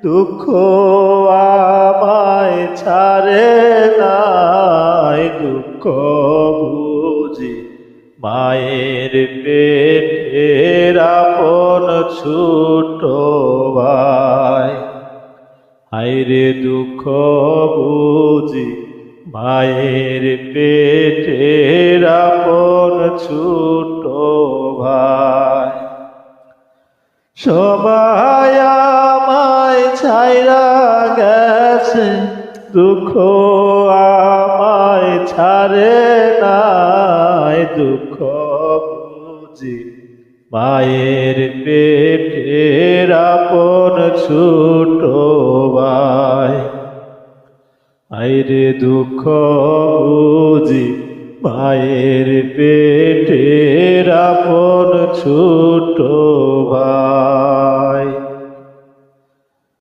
দুঃখ আমায় ছাড়ে নাই, দুঃখ বুঝি মায়ের পেটের আপন ছোট ভাই। হায়রে দুঃখ বুঝি মায়ের পেটের আপন ছোট ভাই। সবাই আমায় ছাইরা গেছে, দুঃখ আমায় ছাড়ে নাই, দুঃখ বুঝি মায়ের পেটের আপন ছোট ভাই। আইরে দুঃখ বুঝি মায়ের পেটের আপন ছোট ভাই।